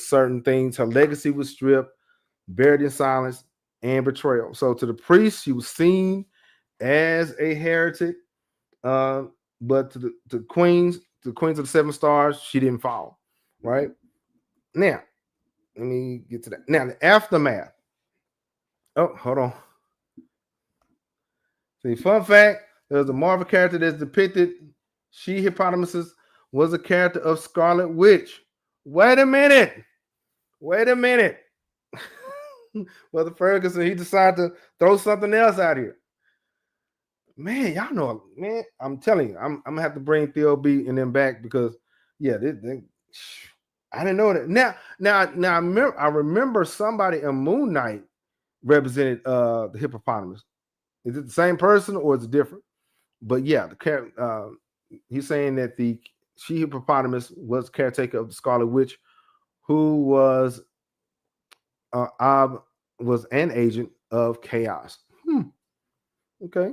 certain things. Her legacy was stripped, buried in silence, and betrayal. So to the priest, she was seen as a heretic, uh, but to the queens of the seven stars, she didn't fall. Right now, let me get to that. Now the aftermath. Oh, hold on. See, fun fact: there's a Marvel character that's depicted. She hippopotamuses was a character of Scarlet Witch. Wait a minute. Well, the Ferguson, he decided to throw something else out here. Man, y'all know, man. I'm telling you, I'm gonna have to bring Theo B and them back because, yeah, I didn't know that. Now, I remember somebody in Moon Knight represented the hippopotamus. Is it the same person or is it different? But yeah, he's saying that the she hippopotamus was caretaker of the Scarlet Witch, who was an agent of chaos. Okay.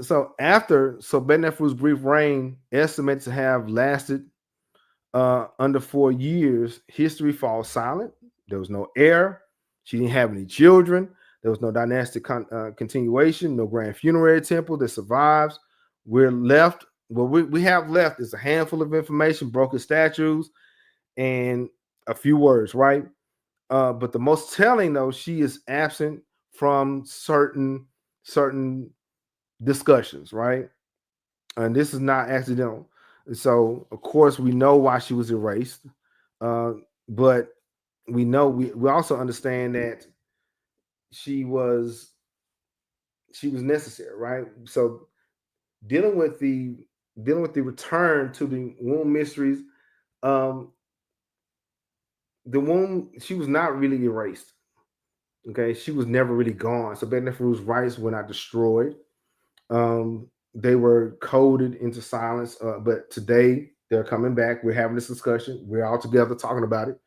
So after Sobek and Wadjet's brief reign, estimated to have lasted under 4 years, history falls silent. There was no heir. She didn't have any children. There was no dynastic continuation, no grand funerary temple that survives. We're left. What we have left is a handful of information, broken statues, and a few words, right? But the most telling, though, she is absent from certain discussions, right? And this is not accidental. So, of course, we know why she was erased, but we also understand that she was necessary, right? So, dealing with the return to the womb mysteries, the womb, she was not really erased. Okay, she was never really gone. So Sobek and Wadjet's rights were not destroyed. They were coded into silence, but today they're coming back. We're having this discussion. We're all together talking about it.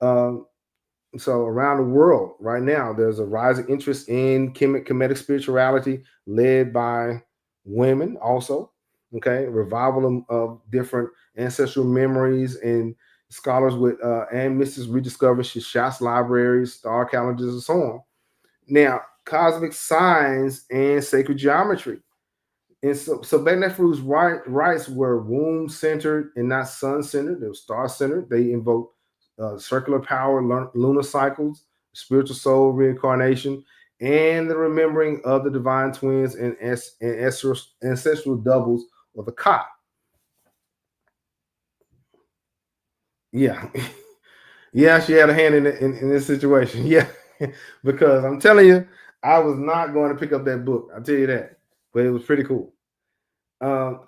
So around the world right now, there's a rising interest in Kemetic spirituality led by women also. Okay, revival of different ancestral memories, and scholars with and mystics rediscover Shishas libraries, star calendars, and so on. Now, cosmic signs and sacred geometry. And so Sobek and Wadjet's rites were womb centered and not sun centered. They were star centered. They invoked circular power, lunar cycles, spiritual soul reincarnation, and the remembering of the divine twins and ancestral doubles of the Ka. Yeah. Yeah, she had a hand in this situation. Yeah. Because I'm telling you, I was not going to pick up that book. I'll tell you that. But it was pretty cool.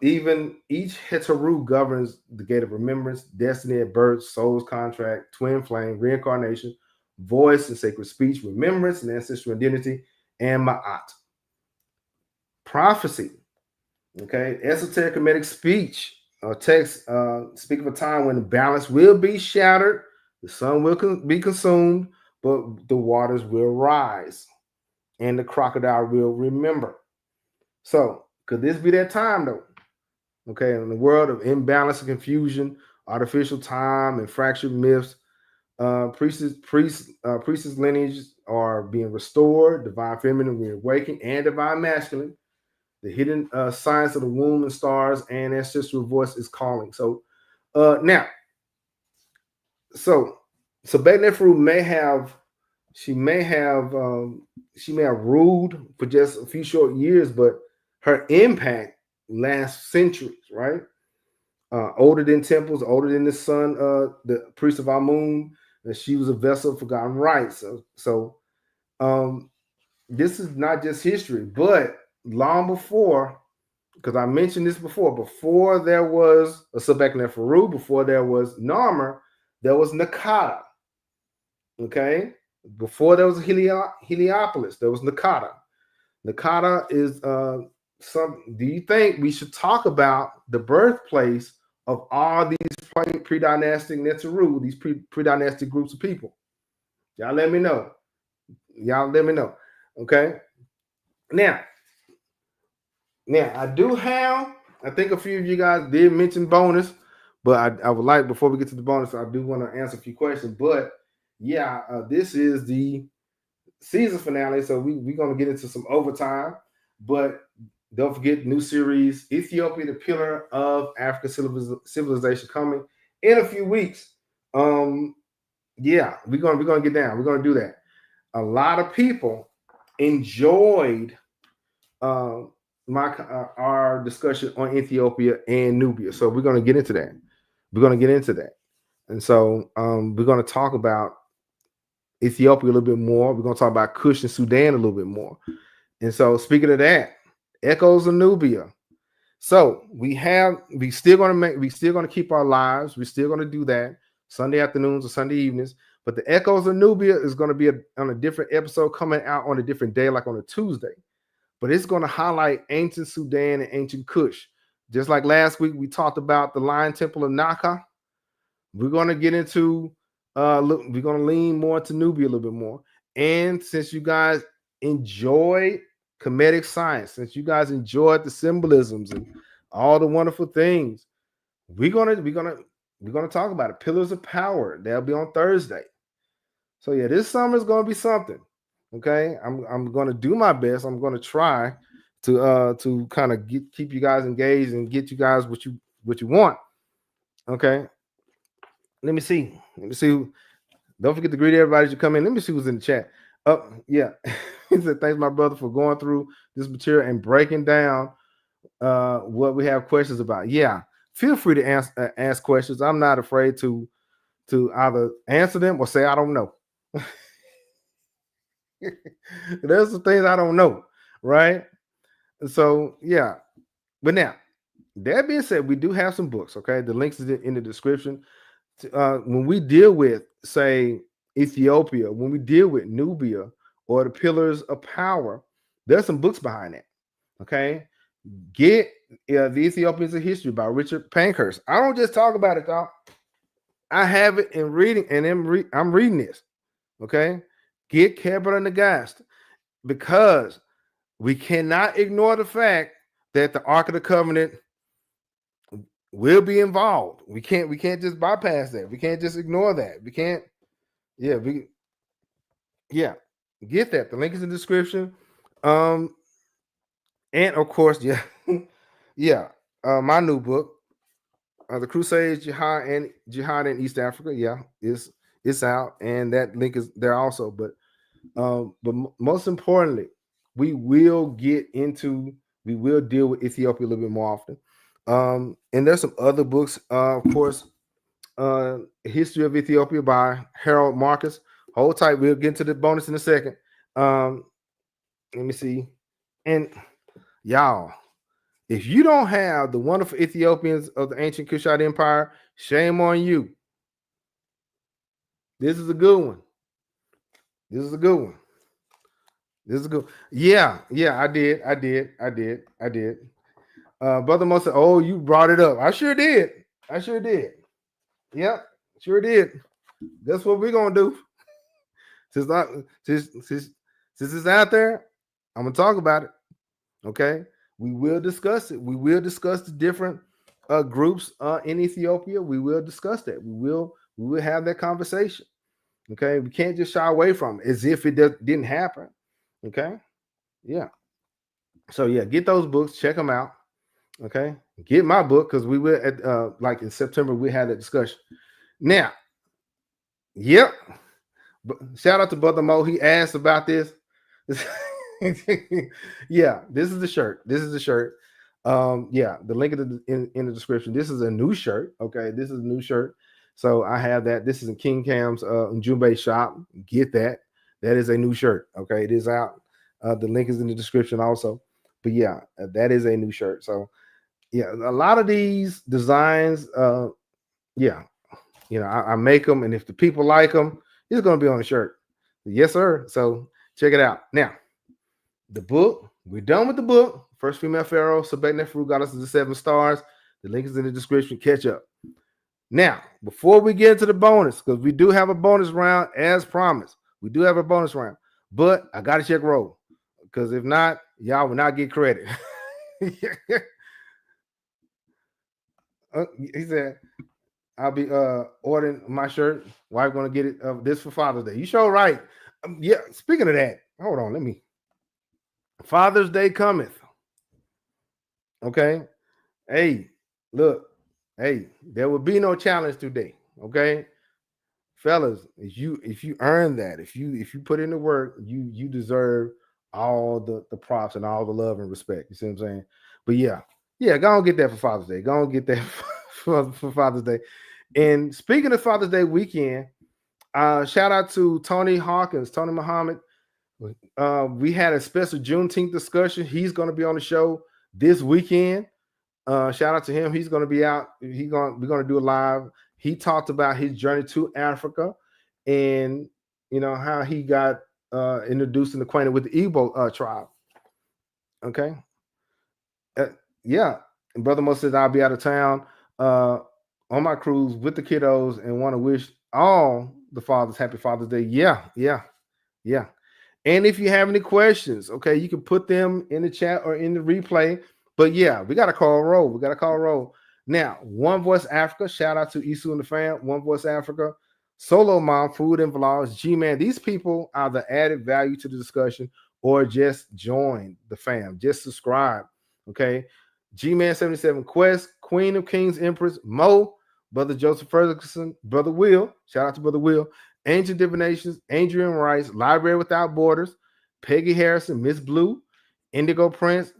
Even each Het-Hru governs the gate of remembrance, destiny at birth, soul's contract, twin flame, reincarnation, voice and sacred speech, remembrance and ancestral identity, and ma'at. Prophecy. Okay, esoteric Kemetic speech or text speak of a time when the balance will be shattered, the sun will be consumed, but the waters will rise, and the crocodile will remember. So, could this be that time, though? Okay, in the world of imbalance and confusion, artificial time and fractured myths, priestess lineages are being restored, divine feminine reawakening, and divine masculine. The hidden science of the womb and stars and ancestral voice is calling. So now, Sobek and Wadjet she may have ruled for just a few short years, but her impact lasts centuries, right? Older than temples, older than the sun, the priest of Amun, and she was a vessel of forgotten rights. So this is not just history, but long before, because I mentioned this before there was a Sobek and Wadjet, before there was Narmer, there was Nakata. Okay, before there was Heliopolis, there was Nakata. Nakata is do you think we should talk about the birthplace of all these pre-dynastic Netzeru, these pre-dynastic groups of people? Y'all let me know. Okay. Now I do have, I think a few of you guys did mention bonus, But I would like, before we get to the bonus, I do want to answer a few questions. But yeah, this is the season finale, so we're going to get into some overtime. But don't forget, new series, Ethiopia, the Pillar of African Civilization, coming in a few weeks. Yeah, we're gonna get down. We're gonna do that. A lot of people enjoyed our discussion on Ethiopia and Nubia, so we're gonna get into that. And so we're gonna talk about Ethiopia a little bit more. We're gonna talk about Kush and Sudan a little bit more. And so, speaking of that, Echoes of Nubia. So we still gonna keep our lives. We're still gonna do that Sunday afternoons or Sunday evenings. But the Echoes of Nubia is gonna be on a different episode, coming out on a different day, like on a Tuesday. But it's gonna highlight ancient Sudan and ancient Kush. Just like last week, we talked about the Lion Temple of Naka. We're gonna get into we're gonna lean more to Nubia a little bit more. And since you guys enjoy Kemetic science, since you guys enjoyed the symbolisms and all the wonderful things, we're gonna talk about it. Pillars of Power. That'll be on Thursday. So yeah, this summer is gonna be something. Okay, I'm gonna do my best. I'm gonna try to kind of keep you guys engaged and get you guys what you want. Okay. Let me see. Don't forget to greet everybody as you come in. Let me see who's in the chat. Yeah. He said, thanks, my brother, for going through this material and breaking down what we have questions about. Yeah. Feel free to ask questions. I'm not afraid to either answer them or say I don't know. There's some things I don't know, right? So yeah. But now, that being said, we do have some books. Okay, the links is in the description. When we deal with, say, Ethiopia, when we deal with Nubia or the Pillars of Power, there's some books behind that. Okay, get The Ethiopians of History by Richard Pankhurst. I don't just talk about it, dog. I have it in reading, and I'm reading this. Okay, get Kemet Nagast, because we cannot ignore the fact that the Ark of the Covenant will be involved. We can't just bypass that. We can't just ignore that. We can't. Yeah, get that. The link is in the description. And of course, my new book, The Crusades, Jihad in East Africa. Yeah, it's out, and that link is there also. But most importantly, we will deal with Ethiopia a little bit more often. And there's some other books, of course, History of Ethiopia by Harold Marcus. Hold tight, we'll get into the bonus in a second. Let me see. And y'all, if you don't have the wonderful Ethiopians of the ancient Kushite Empire, shame on you. This is a good one. Yeah, I did. Brother Mo said, "Oh, you brought it up." I sure did. Yep, sure did. That's what we're gonna do. Since it's out there, I'm gonna talk about it. Okay, we will discuss it. We will discuss the different groups in Ethiopia. We will discuss that. We will have that conversation. Okay, we can't just shy away from it as if it didn't happen. Okay, yeah. So yeah, get those books. Check them out. Okay, get my book, because we will at like in September we had that discussion. Now, yep. Shout out to Brother Mo. He asked about this. Yeah, this is the shirt. Yeah, the link in the description. This is a new shirt. Okay, this is a new shirt. So I have that. This is in King Cam's Ujumbe shop. Get that. That is a new shirt. Okay, it is out. The link is in the description also. But yeah, that is a new shirt. So yeah, a lot of these designs, I make them, and if the people like them, it's going to be on the shirt. Yes, sir. So check it out. Now, the book, we're done with the book. First Female Pharaoh, Sobek and Het-Hru got us to the 7 stars. The link is in the description. Catch up. Now, before we get into the bonus, because we do have a bonus round as promised. We do have a bonus round, but I got to check roll, because if not, y'all will not get credit. He said, I'll be ordering my shirt. Wife gonna get it this for Father's Day. You sure right. Yeah. Speaking of that, hold on. Let me. Father's Day cometh. Okay. Hey, look. Hey, there will be no challenge today. Okay, fellas. If you earn that, if you put in the work, you deserve all the props and all the love and respect. You see what I'm saying? But yeah, go on get that for Father's Day. Go on get that for Father's Day. And speaking of Father's Day weekend, shout out to Tony Hawkins, Tony Muhammad. We had a special Juneteenth discussion. He's going to be on the show this weekend. Shout out to him. He's going to be out. We're going to do a live. He talked about his journey to Africa, and how he got introduced and acquainted with the Igbo tribe. Okay. Yeah. And Brother Mo says I'll be out of town on my cruise with the kiddos and want to wish all the fathers happy Father's Day. Yeah. And if you have any questions, okay, you can put them in the chat or in the replay. But yeah, we got to call a roll. Now, One Voice Africa, shout out to Isu and the fam. One Voice Africa, Solo Mom, Food and Vlogs, G-Man. These people are the added value to the discussion, or just join the fam. Just subscribe, okay? G-Man 77 Quest, Queen of Kings Empress, Mo, Brother Joseph Ferguson, Brother Will, shout out to Brother Will, Ancient Divinations, Adrian Rice, Library Without Borders, Peggy Harrison, Miss Blue, Indigo Prince,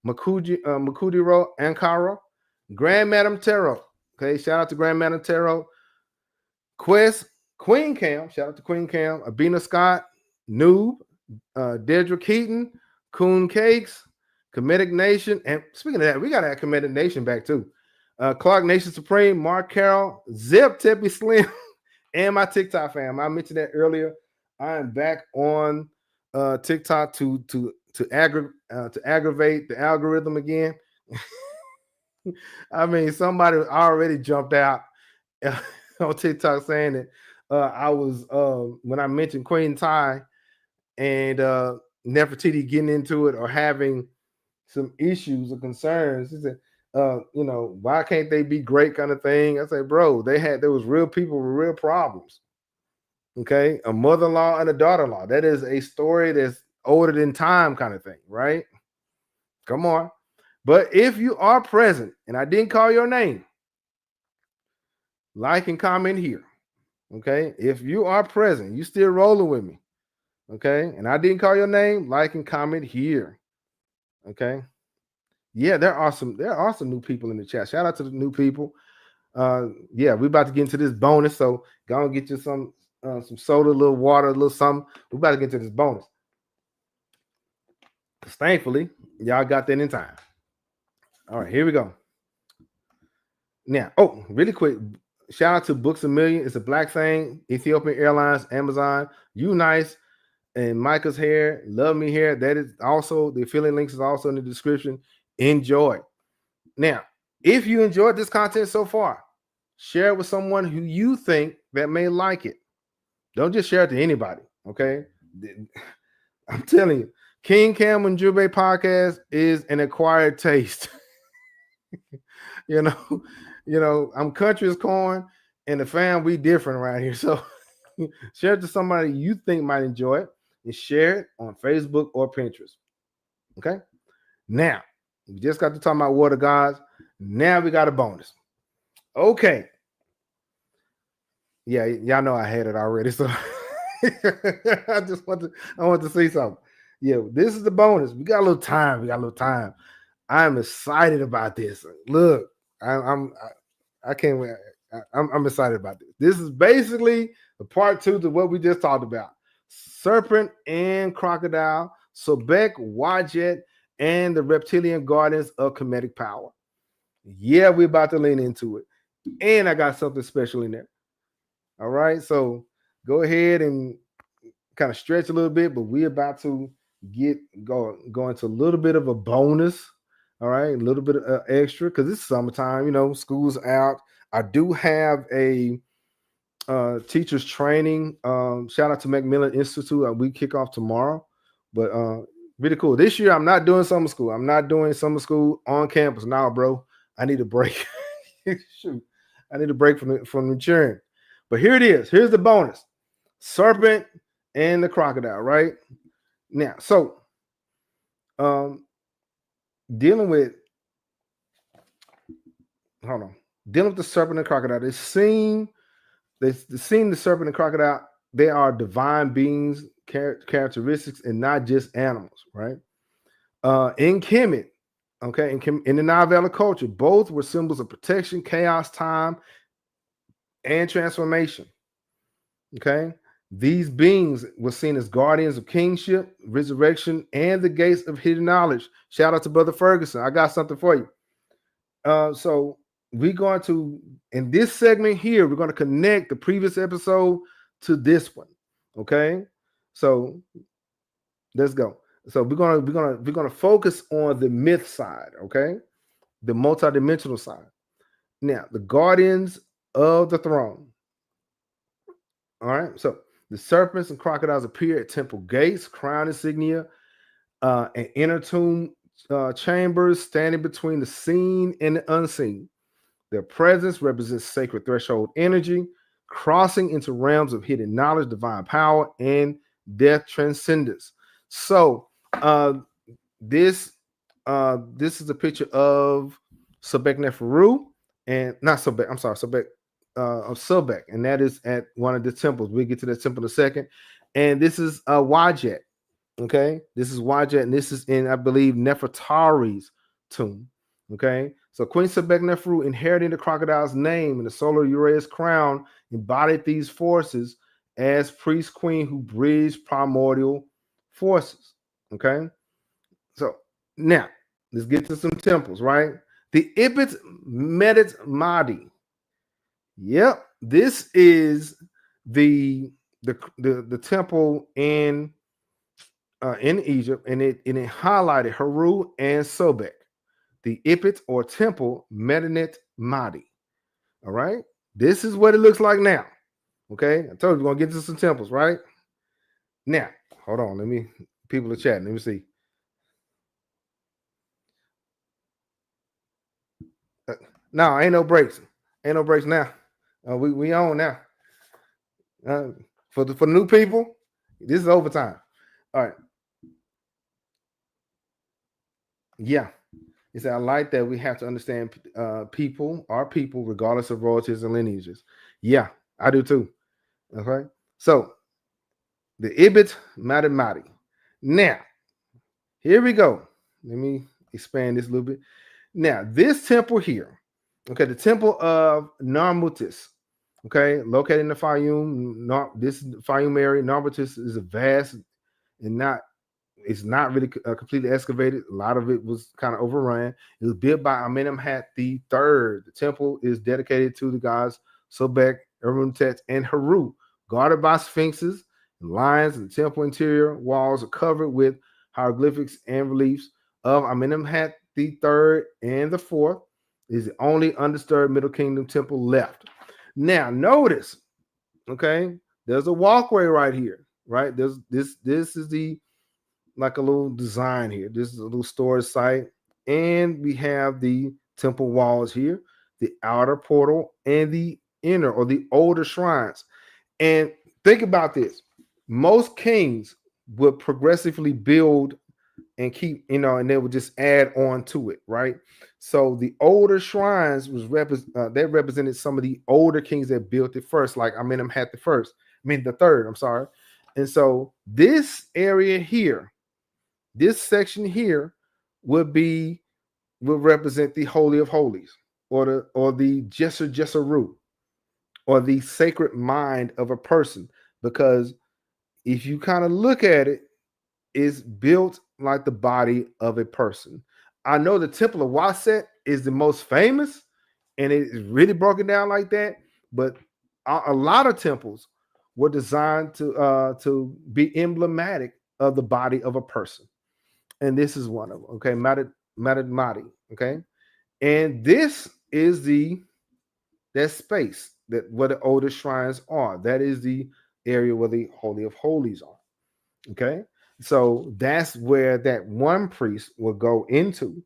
Makudiro Ankara, Grand Madam Tarot. Okay, shout out to Grand Madam Tarot. Quest, Queen Cam, shout out to Queen Cam, Abina Scott, Noob, Dedra Keaton, Coon Cakes, Kemetic Nation. And speaking of that, we got to have Kemetic Nation back too. Clark Nation Supreme, Mark Carroll, Zip Tippy Slim, and my TikTok fam. I mentioned that earlier. I am back on TikTok to aggravate the algorithm again. I mean, somebody already jumped out on TikTok saying that I was when I mentioned Queen Ty and Nefertiti getting into it or having some issues or concerns. He said, why can't they be great kind of thing? I said, bro, there was real people with real problems. Okay, a mother-in-law and a daughter-in-law. That is a story that's older than time kind of thing, right? Come on. But if you are present and I didn't call your name, like and comment here. Okay. If you are present, you still rolling with me. Okay. And I didn't call your name, like and comment here. Okay. Yeah, there are some new people in the chat. Shout out to the new people. Yeah, we're about to get into this bonus. So go and get you some soda, a little water, a little something. We're about to get into this bonus. Because thankfully, y'all got that in time. All right, here we go. Now, really quick, shout out to Books A Million. It's a black thing. Ethiopian Airlines, Amazon, You Nice, and Micah's Hair, Love Me Hair. That is also, the affiliate links is also in the description. Enjoy. Now, if you enjoyed this content so far, share it with someone who you think that may like it. Don't just share it to anybody, okay? I'm telling you, King Cam Ujumbe Podcast is an acquired taste. I'm country as corn, and the fam, we different around here. So share it to somebody you think might enjoy it, and share it on Facebook or Pinterest. Okay. Now we just got to talk about Water Gods. Now we got a bonus. Okay. Yeah, y'all know I had it already, so I want to see something. Yeah, this is the bonus. We got a little time. I'm excited about this. Look, I'm excited about this. This is basically the part 2 to what we just talked about. Serpent and Crocodile, Sobek, Wadjet, and the Reptilian Guardians of Kemetic Power. Yeah, we're about to lean into it. And I got something special in there. All right, so go ahead and kind of stretch a little bit, but we're about to go into a little bit of a bonus. All right, a little bit of extra because it's summertime, school's out. I do have a teachers training. Shout out to Macmillan Institute. We kick off tomorrow, but really cool. This year, I'm not doing summer school. I'm not doing summer school on campus now, bro. I need a break. Shoot, I need a break from maturing. But here it is. Here's the bonus: serpent and the crocodile. Right now, so dealing with dealing with the serpent and crocodile. They've seen the serpent and crocodile. They are divine beings, characteristics, and not just animals. Right. In Kemet, okay, in the Nile Valley culture, both were symbols of protection, chaos, time, and transformation. Okay, these beings were seen as guardians of kingship, resurrection, and the gates of hidden knowledge. Shout out to Brother Ferguson. I got something for you. So we're going to, in this segment here, we're going to connect the previous episode to this one. Okay, so let's go. So we're gonna focus on the myth side, okay, the multidimensional side. Now, the guardians of the throne. All right, so the serpents and crocodiles appear at temple gates, crown insignia, and inner tomb chambers, standing between the seen and the unseen. Their presence represents sacred threshold energy, crossing into realms of hidden knowledge, divine power, and death transcendence. So this is a picture of Sobek and Het-Hru, and not Sobek. I'm sorry, Sobek of Sobek, and that is at one of the temples. We'll get to that temple in a second. And this is Wadjet. Okay, this is Wadjet, and this is in, I believe, Nefertari's tomb. Okay, so Queen Sobek and Het-Hru, inheriting the crocodile's name and the solar Uraeus crown, embodied these forces as priest queen who bridged primordial forces. Okay, so now let's get to some temples, right? The Ibit Medet Mahdi. Yep, this is the temple in Egypt, and it highlighted Het-Hru and Sobek, the Ibit or temple Medet Mahdi. All right, this is what it looks like now. Okay, I told you we're gonna get to some temples, right? Now, hold on, people are chatting. Let me see. No, ain't no breaks. Ain't no breaks now. We on now. For the new people, this is overtime. All right. Yeah. It's I like that we have to understand people, our people, regardless of royalties and lineages. Yeah, I do too. Okay. So the Ibit Medet Mahdi. Now, here we go. Let me expand this a little bit. Now, this temple here, okay, the temple of Narmutis, okay, located in the Fayum. This Fayum area. Narmutis is a vast and it's not really completely excavated. A lot of it was kind of overrun. It was built by Amenemhat III. The temple is dedicated to the gods Sobek, Amenemhat, and Het-Hru, guarded by sphinxes and lions. And the temple interior walls are covered with hieroglyphics and reliefs of Amenemhat III and the Fourth. Is the only undisturbed Middle Kingdom temple left. Now, notice, okay, there's a walkway right here, right? This is the like a little design here. This is a little storage site, and we have the temple walls here, the outer portal, and the inner or the older shrines. And think about this: most kings would progressively build and keep, and they would just add on to it, right? So the older shrines was that represented some of the older kings that built it first, like Amenemhat the third. I'm sorry. And so this area here, this section here, would represent the Holy of Holies, or the Jesser, or the sacred mind of a person, because if you kind of look at it, it's built like the body of a person. I know the Temple of Waset is the most famous, and it is really broken down like that. But a lot of temples were designed to be emblematic of the body of a person, and this is one of them. Okay, Medet Mahdi. Okay, and this is that space where the oldest shrines are. That is the area where the Holy of Holies are. Okay. So that's where that one priest will go into,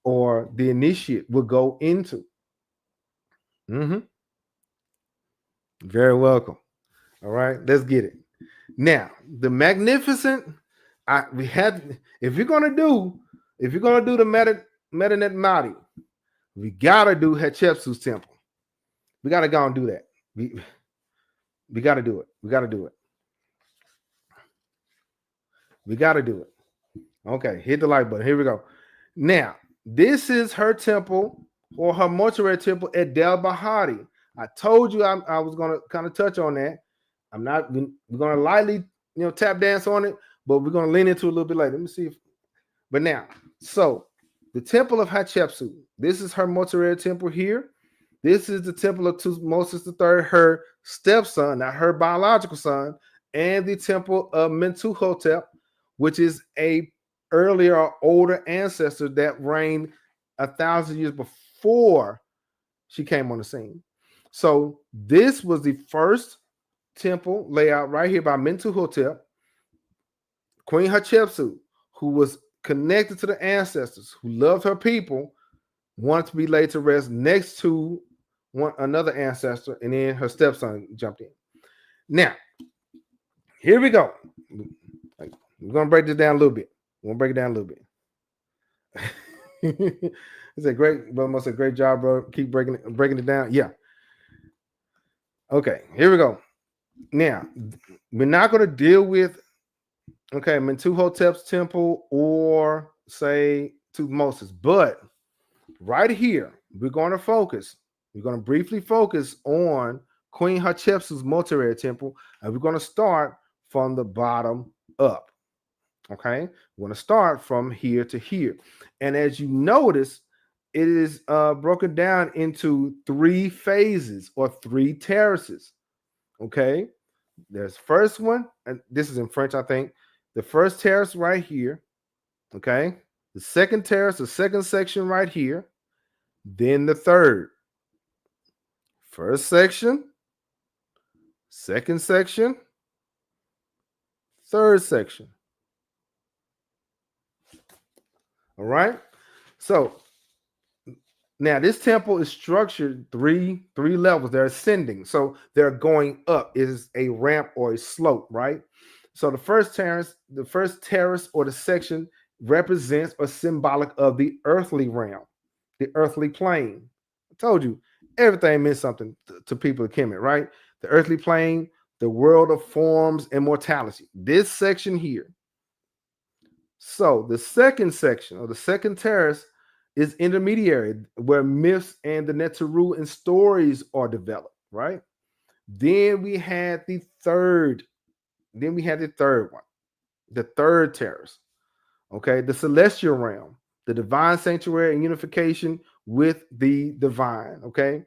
or the initiate will go into. Very welcome. All right, let's get it. Now, the magnificent. We had. If you're gonna do the Medinet Madi, we gotta do Hatshepsut's temple. We gotta go and do that. We gotta do it. We gotta do it. We gotta do it. Okay, hit the like button. Here we go. Now, this is her temple or her mortuary temple at el-Bahari. I told you I was gonna kind of touch on that. I'm not. We're gonna lightly, tap dance on it, but we're gonna lean into it a little bit later. Let me see. But now, so the temple of Hatshepsut. This is her mortuary temple here. This is the temple of Tutmosis III, her stepson, not her biological son, and the temple of Mentuhotep, which is a earlier or older ancestor that reigned 1,000 years before she came on the scene. So this was the first temple layout right here by Mentuhotep, Queen Hatshepsut, who was connected to the ancestors, who loved her people, wanted to be laid to rest next to another ancestor, and then her stepson jumped in. Now, here we go. We're gonna break this down a little bit. We're gonna break it down a little bit. It's a great, brother. Must a great job, bro. Keep breaking it down. Yeah. Okay, here we go. Now, we're not gonna deal with Mentuhotep's temple or say Tutmosis, but right here we're gonna focus. We're going to briefly focus on Queen Hatshepsut's mortuary temple, and we're going to start from the bottom up. Okay, we're going to start from here to here. And as you notice, it is broken down into 3 phases or 3 terraces. Okay, there's first one, and this is in French, I think. The first terrace right here. Okay, the second terrace, the second section right here. Then the third. First section, second section, third section. All right. So now this temple is structured three levels. They're ascending. So they're going up. It is a ramp or a slope, right? So the first terrace or the section represents or symbolic of the earthly realm, the earthly plane. I told you. Everything meant something to people of Kemet, right? The earthly plane, the world of forms and mortality. This section here. So the second section or the second terrace is intermediary, where myths and the Het-Hru and stories are developed, right? Then we had the third one, the third terrace. Okay, the celestial realm, the divine sanctuary and unification with the divine. Okay,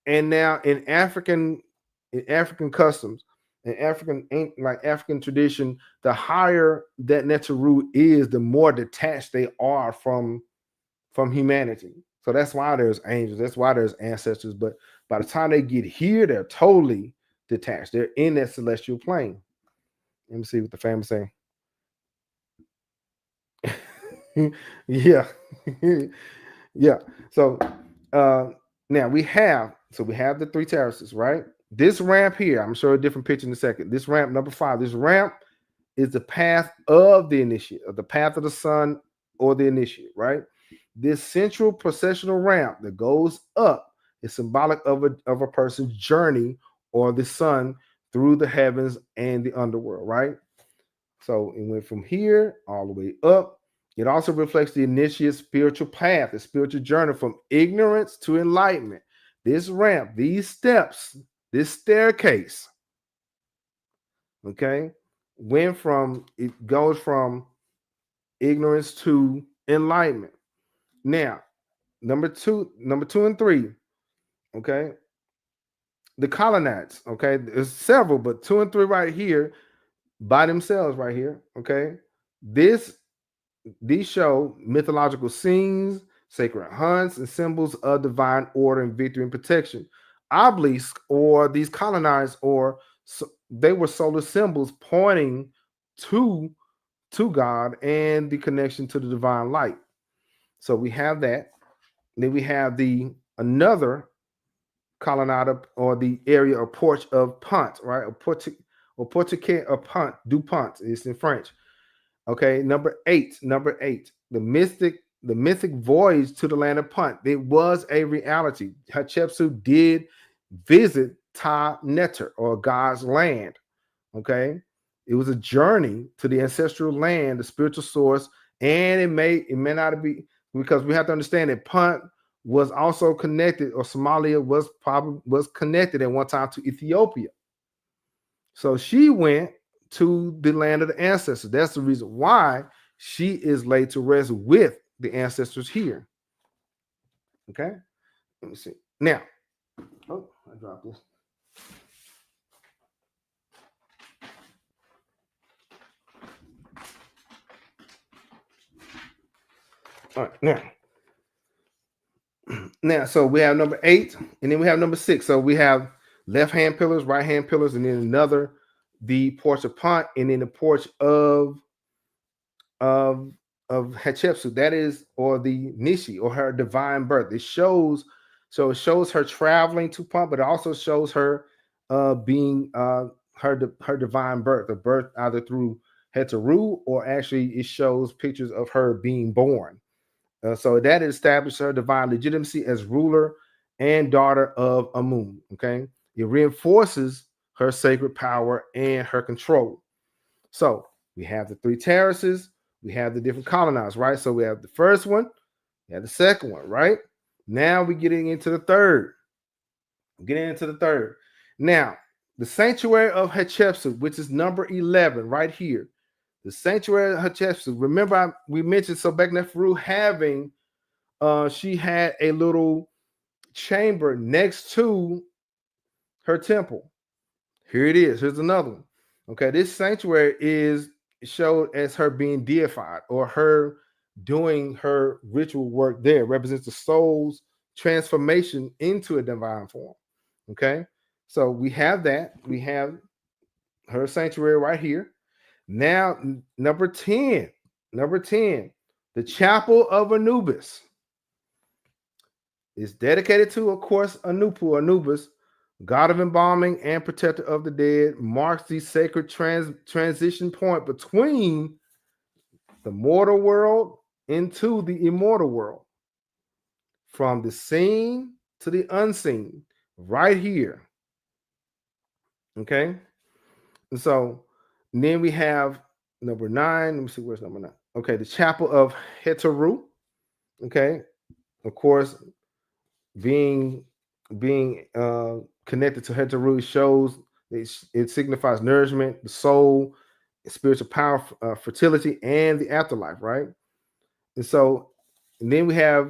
and now in African customs, in African tradition, the higher that Het-Hru is, the more detached they are from humanity. So that's why there's angels. That's why there's ancestors. But by the time they get here, they're totally detached. They're in that celestial plane. Let me see what the family's saying. Yeah. Yeah. So now we have the 3 terraces, right? This ramp here, I'm sure a different picture in a second. This ramp, number 5, this ramp is the path of the initiate, or the path of the sun or the initiate, right? This central processional ramp that goes up is symbolic of a person's journey or the sun through the heavens and the underworld, right? So it went from here all the way up. It also reflects the initiate's spiritual path, the spiritual journey from ignorance to enlightenment. This ramp, these steps, this staircase, okay, it goes from ignorance to enlightenment. Now, number two and 3, okay, the colonnades, okay, there's several, but 2 and 3 right here by themselves, right here, okay. These show mythological scenes, sacred hunts, and symbols of divine order and victory and protection. Obelisks, or these colonnades, they were solar symbols pointing to God and the connection to the divine light. So we have that. Then we have another colonnade or the area or porch of Punt, right? Or portiquet or Punt, du Pont. It's in French. Okay, number eight. The mythic voyage to the land of Punt. It was a reality. Hatshepsut did visit Ta Neter, or God's land. Okay, it was a journey to the ancestral land, the spiritual source, and it may not be, because we have to understand that Punt was also connected, or Somalia was connected at one time to Ethiopia. So she went to the land of the ancestors. That's the reason why she is laid to rest with the ancestors here. Okay, let me see. Now, oh, I dropped this. All right, now, so we have number 8, and then we have number 6. So we have left hand pillars, right hand pillars, and then another, the porch of Punt, and then the porch of Hatshepsut. That is, or the Nishi, or her divine birth. It shows her traveling to Punt, but it also shows her being her divine birth, a birth either through Het-Hru, or actually it shows pictures of her being born. So that established her divine legitimacy as ruler and daughter of Amun. Okay, it reinforces her sacred power and her control. So we have the 3 terraces, we have the different colonnades, right? So we have the first one, we have the second one, right? Now we're getting into the third. Now, the sanctuary of Hatshepsut, which is number 11, right here. The sanctuary of Hatshepsut. Remember, we mentioned Sobek and Het-Hru having, she had a little chamber next to her temple. Here it is. Here's another one. Okay, this sanctuary is showed as her being deified, or her doing her ritual work there. It represents the soul's transformation into a divine form. Okay, so we have that. We have her sanctuary right here. Now, number 10, the chapel of Anubis is dedicated to, of course, Anubis, god of embalming and protector of the dead, marks the sacred transition point between the mortal world into the immortal world, from the seen to the unseen, right here. Okay, and so then we have number 9. Let me see, where's number 9? Okay, the chapel of Het-Hru. Okay, of course, being connected to Het-Hru shows it signifies nourishment, the soul, spiritual power, fertility, and the afterlife, right? And so, and then we have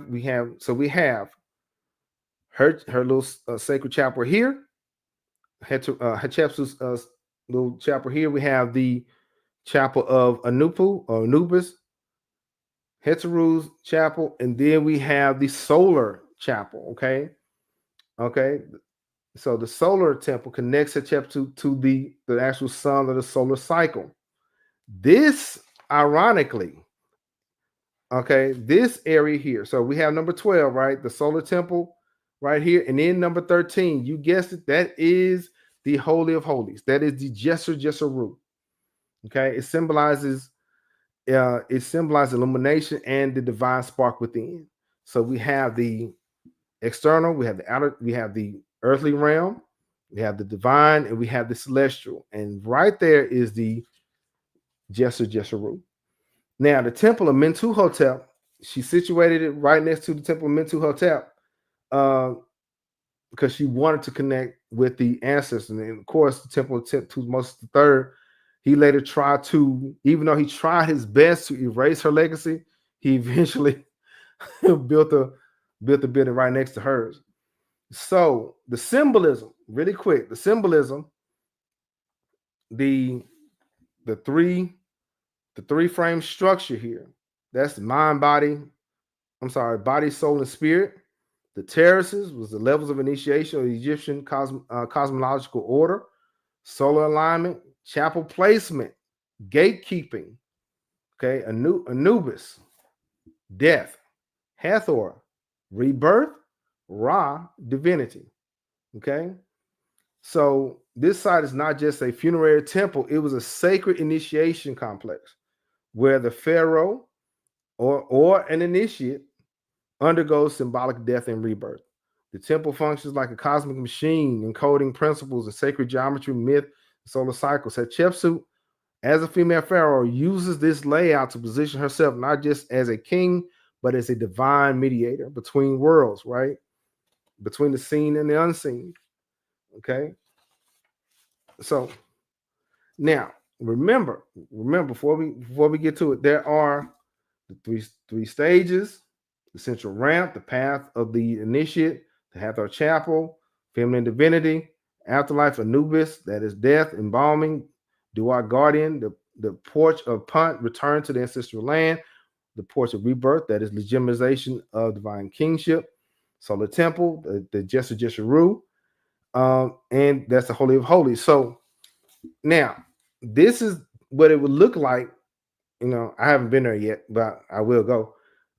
her little sacred chapel here, Hatshepsut's little chapel here. We have the chapel of Anubis, Het-Hru's chapel, and then we have the solar chapel. Okay. So the solar temple connects Hatshepsut to the actual sun of the solar cycle. This, ironically, okay, this area here. So we have number 12, right? The solar temple right here. And then number 13, you guessed it, that is the Holy of Holies. That is the Jesser. Okay, it symbolizes illumination and the divine spark within. So we have the external, we have the outer, we have the earthly realm, we have the divine, and we have the celestial. And right there is the Jesser. Now, the temple of Mentuhotep, she situated it right next to the temple of Mentuhotep because she wanted to connect with the ancestors. And of course, the temple of Thutmose III, he later tried to, even though he tried his best to erase her legacy, he eventually built a building right next to hers. So the symbolism, really quick, the symbolism, the three frame structure here. That's the body, soul, and spirit. The terraces was the levels of initiation of the Egyptian cosmological order, solar alignment, chapel placement, gatekeeping. Okay, Anubis, death, Hathor, rebirth, Ra, divinity. Okay. So this site is not just a funerary temple, it was a sacred initiation complex where the pharaoh or an initiate undergoes symbolic death and rebirth. The temple functions like a cosmic machine, encoding principles of sacred geometry, myth, and solar cycles. Hatshepsut, as a female pharaoh, uses this layout to position herself not just as a king, but as a divine mediator between worlds, right? Between the seen and the unseen. Okay. So now remember before we get to it, there are the three stages: the central ramp, the path of the initiate, the Hathor Chapel, feminine divinity, afterlife, Anubis, that is death, embalming, Duat Guardian, the porch of Punt, return to the ancestral land, the porch of rebirth, that is legitimization of divine kingship, solar temple, the Jesser, and that's the Holy of Holies. So now, this is what it would look like. I haven't been there yet, but I will go.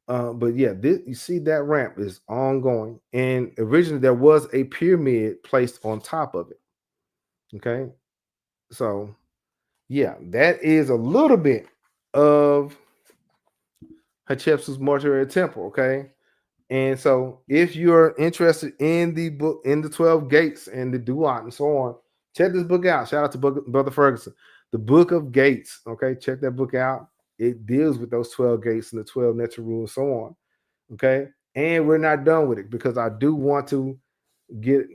But yeah, you see that ramp is ongoing, and originally there was a pyramid placed on top of it. Okay, so yeah, that is a little bit of Hatshepsut's mortuary temple. Okay, and so if you're interested in the book, in the 12 gates and the Duat and so on, check this book out. Shout out to Brother Ferguson, the Book of Gates. Okay, check that book out. It deals with those 12 gates and the 12 natural rules, so on. Okay, and we're not done with it because I do want to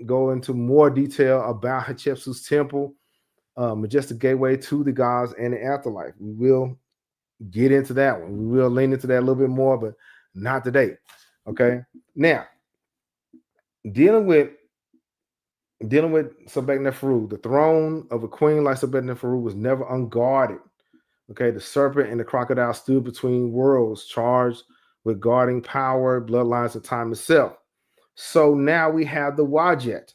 go into more detail about Hatshepsut's temple, majestic gateway to the gods and the afterlife. We will get into that one. We will lean into that a little bit more, but not today. Okay, now dealing with Sobek and Het-Hru, the throne of a queen like Sobek and Het-Hru was never unguarded. Okay, the serpent and the crocodile stood between worlds, charged with guarding power, bloodlines, and time itself. So now we have the Wadjet.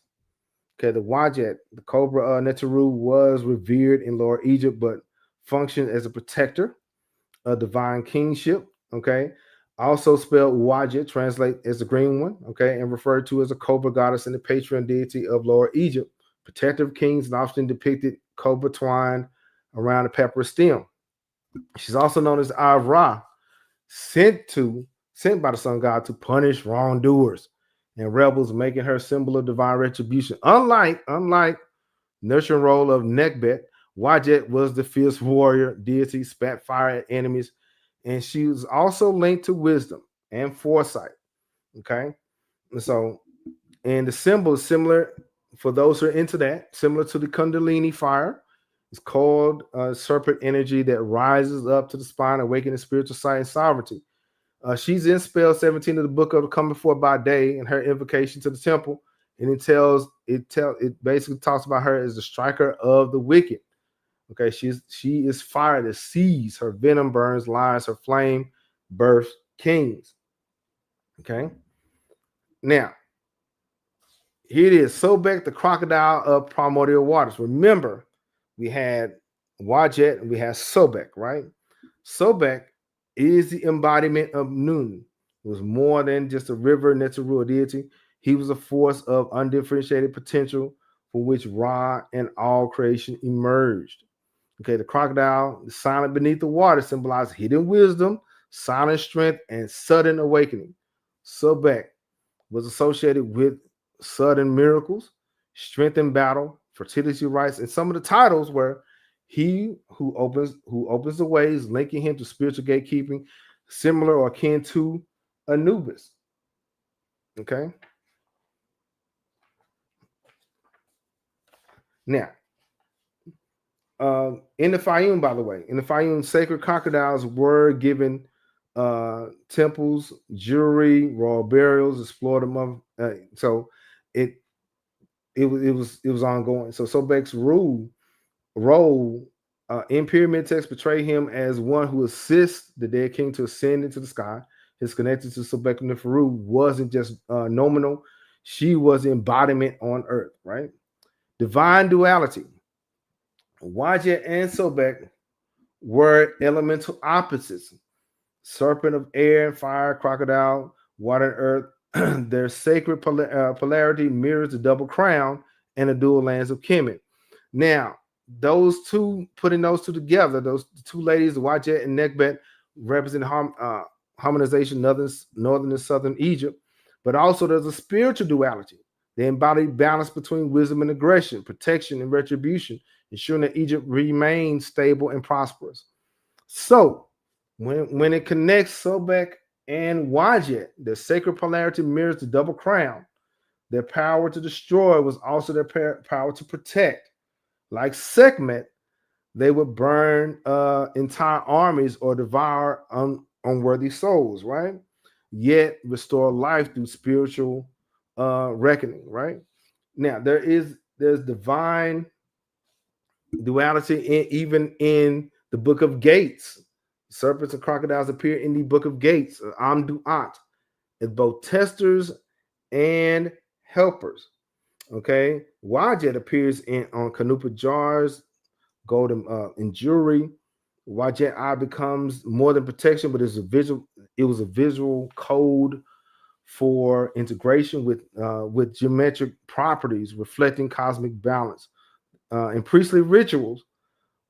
Okay, the Wadjet, the cobra Het-Hru, was revered in Lower Egypt, but functioned as a protector of divine kingship. Okay, also spelled Wadjet, translate as the green one. Okay, and referred to as a cobra goddess and the patron deity of Lower Egypt, protector of kings, and often depicted cobra twine around a papyrus stem. She's also known as Ra, sent by the sun god to punish wrongdoers and rebels, making her symbol of divine retribution. Unlike nurturing role of Nekbet, Wadjet was the fierce warrior deity, spat fire at enemies, and she was also linked to wisdom and foresight. Okay, and the symbol is similar for those who are into that, similar to the Kundalini fire. It's called serpent energy that rises up to the spine, awakening spiritual sight and sovereignty. She's in spell 17 of the book of the Coming Forth by Day, and her invocation to the temple, and it basically talks about her as the striker of the wicked. Okay, she is fire that sees, her venom burns lies, her flame births kings. Okay, now here it is. Sobek, the crocodile of primordial waters. Remember, we had Wadjet and we had Sobek, right? Sobek is the embodiment of Nun. It was more than just a river, natural deity. He was a force of undifferentiated potential from which Ra and all creation emerged. Okay, the crocodile, the silent beneath the water, symbolized hidden wisdom, silent strength, and sudden awakening. Sobek was associated with sudden miracles, strength in battle, fertility rites, and some of the titles were he who opens the ways, linking him to spiritual gatekeeping, similar or akin to Anubis. Okay. Now, in the Fayum, by the way, in the Fayum, sacred crocodiles were given temples, jewelry, royal burials, explored among. So it was ongoing. So Sobek's role in pyramid texts portray him as one who assists the dead king to ascend into the sky. His connection to Sobek and Het-Hru wasn't just nominal; she was the embodiment on earth. Right? Divine duality. Wadjet and Sobek were elemental opposites. Serpent of air and fire, crocodile, water and earth. Their sacred polarity mirrors the double crown and the dual lands of Kemet. Now, those two, putting those two together, those two ladies, Wadjet and Nekbet, represent harmonization, northern and southern Egypt. But also there's a spiritual duality. They embody balance between wisdom and aggression, protection and retribution, ensuring that Egypt remains stable and prosperous. So when it connects Sobek and Wadjet, the sacred polarity mirrors the double crown. Their power to destroy was also their power to protect. Like Sekhmet, they would burn entire armies or devour unworthy souls, right? Yet restore life through spiritual reckoning, right? Now there's divine duality even in the book of Gates. Serpents and crocodiles appear in the book of Gates, Amduat, as both testers and helpers. Okay, Wadjet appears on Canupa jars, golden in jewelry. Wadjet eye becomes more than protection, but it was a visual code for integration with geometric properties reflecting cosmic balance. In priestly rituals,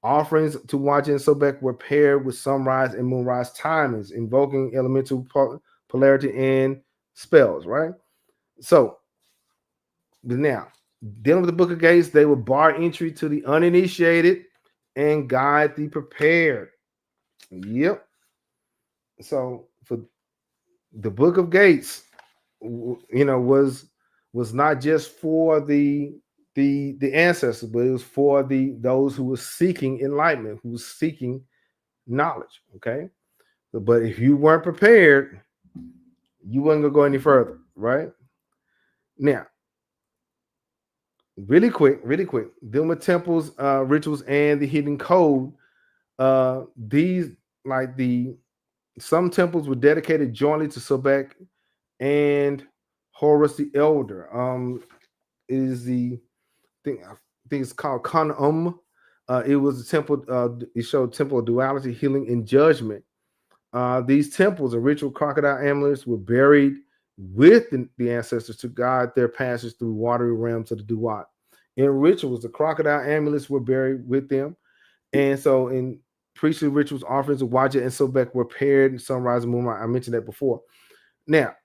offerings to Wadjet and Sobek were paired with sunrise and moonrise timings, invoking elemental polarity and spells, right? So now, dealing with the Book of Gates, they will bar entry to the uninitiated and guide the prepared. Yep. So for the Book of Gates, was not just for the ancestors, but it was for those who were seeking enlightenment, who was seeking knowledge. Okay, but if you weren't prepared, you weren't gonna go any further, right? Now, really quick, dealing with temples, rituals, and the hidden code. These some temples were dedicated jointly to Sobek and Horus the Elder. It is the thing. I think it's called Kan. It was a temple. It showed temple of duality, healing, and judgment. These temples and ritual crocodile amulets were buried with the ancestors to guide their passage through watery realms of the Duat. In rituals, the crocodile amulets were buried with them, and so in priestly rituals, offerings of Wadjet and Sobek were paired in sunrise and moonrise. I mentioned that before. Now,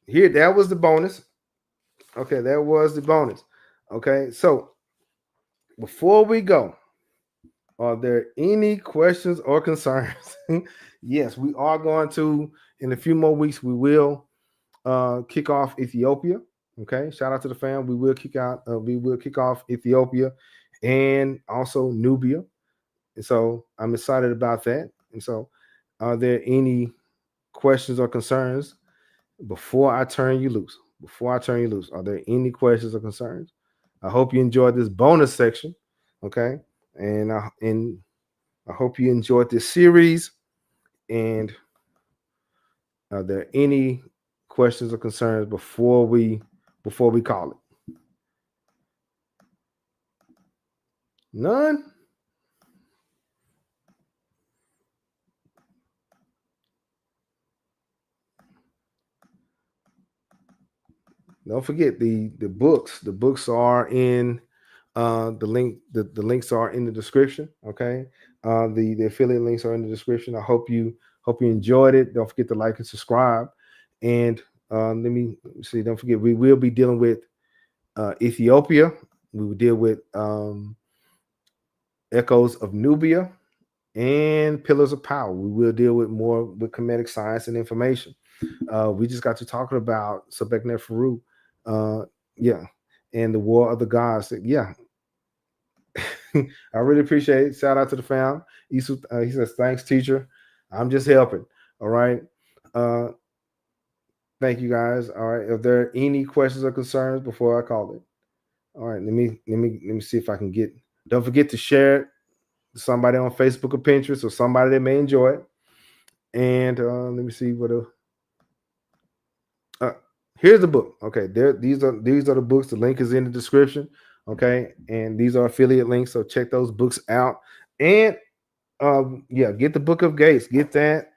here, that was the bonus. Okay, that was the bonus. Okay, so before we go, are there any questions or concerns? Yes, we are going to, in a few more weeks, we will kick off Ethiopia. Okay, shout out to the fam. We will kick off Ethiopia and also Nubia. And so I'm excited about that. And so, are there any questions or concerns before I turn you loose? Are there any questions or concerns? I hope you enjoyed this bonus section. Okay, and I hope you enjoyed this series. And are there any questions or concerns before we call it? None? Don't forget the books. The books are in the link. The links are in the description. Okay. The affiliate links are in the description. I hope you enjoyed it. Don't forget to like and subscribe. And let me see. Don't forget, we will be dealing with Ethiopia. We will deal with Echoes of Nubia and Pillars of Power. We will deal with more with Kemetic science and information. We just got to talking about Sobek and Het-Hru, and the War of the Gods. Yeah, I really appreciate it. Shout out to the fam. He says, "Thanks, teacher. I'm just helping." All right. Thank you, guys. All right. If there are any questions or concerns before I call it, all right. Let me see if I can get. Don't forget to share it to somebody on Facebook or Pinterest or somebody that may enjoy it. And let me see what. Here's the book. Okay, these are the books. The link is in the description. Okay, and these are affiliate links, so check those books out. And get the Book of Gates. Get that.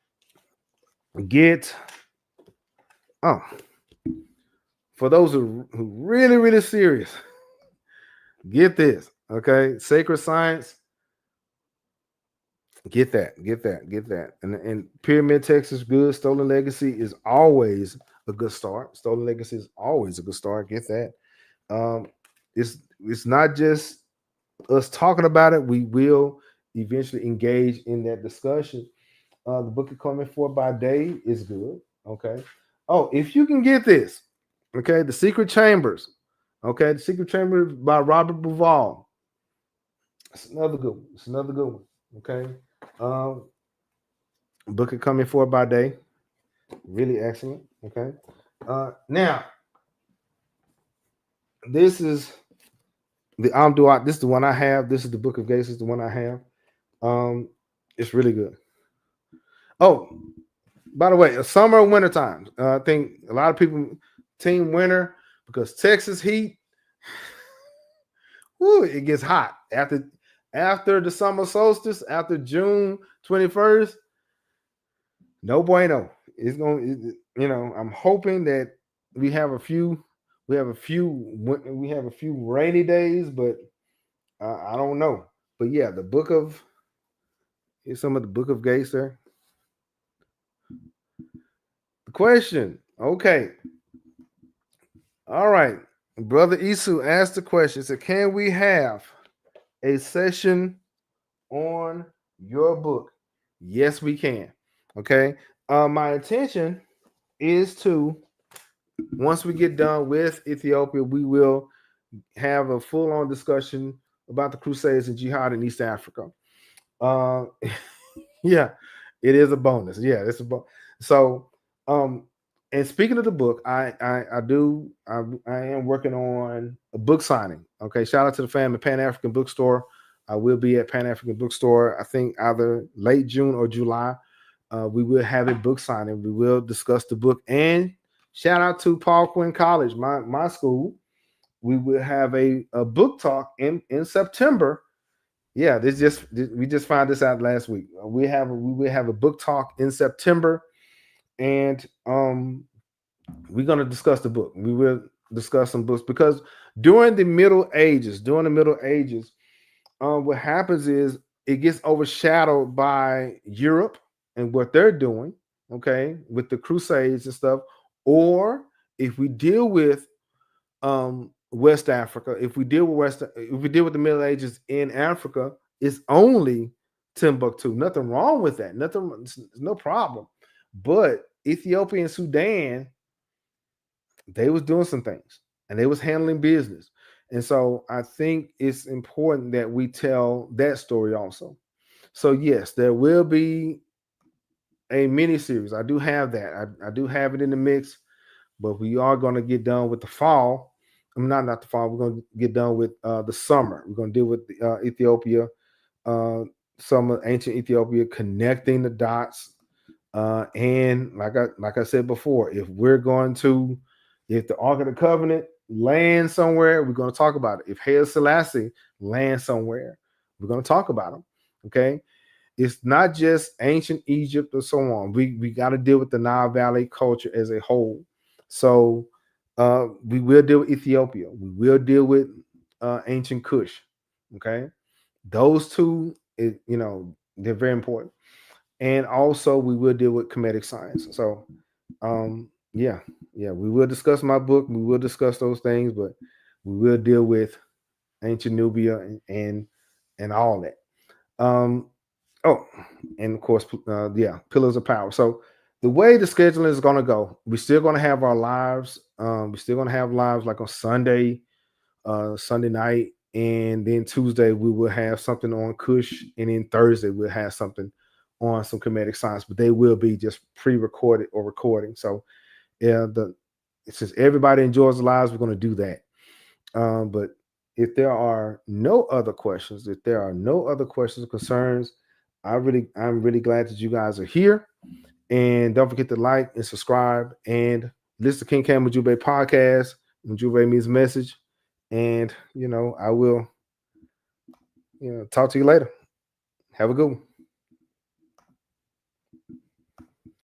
for those who really, really serious, get this. Okay, sacred science. Get that. And pyramid text is good. Stolen legacy is always a good start. Stolen legacy is always a good start. Get that. Um, it's not just us talking about it. We will eventually engage in that discussion. The book of coming for by day is good. Okay. Oh, if you can get this, okay, The Secret Chambers. Okay, The Secret Chambers by Robert Bauval. It's another good one. It's another good one. Okay. Um, book of coming for by day. Really excellent. Okay. Now this is the Duality. This is the one I have. This is the Book of Gates. Is the one I have. It's really good. Oh, by the way, summer or winter time. I think a lot of people team winter because Texas heat. Woo, it gets hot after the summer solstice, after June 21st. No bueno. It's going. I'm hoping that we have a few rainy days, but I don't know. But yeah, here's some of the Book of Gates there. The question. Okay. All right. Brother Isu asked the question. Said, can we have a session on your book? Yes, we can. Okay. My intention is to, once we get done with Ethiopia, we will have a full-on discussion about the Crusades and Jihad in East Africa. Yeah, it is a bonus. Yeah, it's a bonus. So, and speaking of the book, I am working on a book signing. Okay, shout out to the family Pan African Bookstore. I will be at Pan African Bookstore. I think either late June or July. We will have a book signing. We will discuss the book, and shout out to Paul Quinn College, my school. We will have a book talk in September. Yeah, we just found this out last week. We will have a book talk in September, and we're going to discuss the book. We will discuss some books because during the Middle Ages, what happens is it gets overshadowed by Europe and what they're doing. Okay, with the Crusades and stuff, or if we deal with West Africa, if we deal with the Middle Ages in Africa, it's only Timbuktu. Nothing wrong with that. No problem. But Ethiopia and Sudan, they was doing some things and they was handling business. And so I think it's important that we tell that story also. So yes, there will be a mini series. I do have that. I do have it in the mix, but we are going to get done with the fall. I'm not the fall. We're going to get done with the summer. We're going to deal with Ethiopia, some of ancient Ethiopia, connecting the dots. And like I said before, if the Ark of the Covenant lands somewhere, we're going to talk about it. If Haile Selassie lands somewhere, we're going to talk about them. Okay. It's not just ancient Egypt or so on. We got to deal with the Nile Valley culture as a whole. So we will deal with Ethiopia. We will deal with ancient Kush. Okay. Those two, they're very important. And also we will deal with Kemetic science. So yeah, we will discuss my book. We will discuss those things, but we will deal with ancient Nubia and all that. And of course, Pillars of Power. So the way the scheduling is going to go, we're still going to have our lives. We're still going to have lives like on Sunday night, and then Tuesday we will have something on Kush, and then Thursday we'll have something on some Kemetic science, but they will be just pre-recorded or recording. So since everybody enjoys the lives, we're going to do that. But if there are no other questions or concerns, I'm really glad that you guys are here. And don't forget to like and subscribe and listen to King Cam Ujumbe Podcast. Ujumbe means message. And I will talk to you later. Have a good one.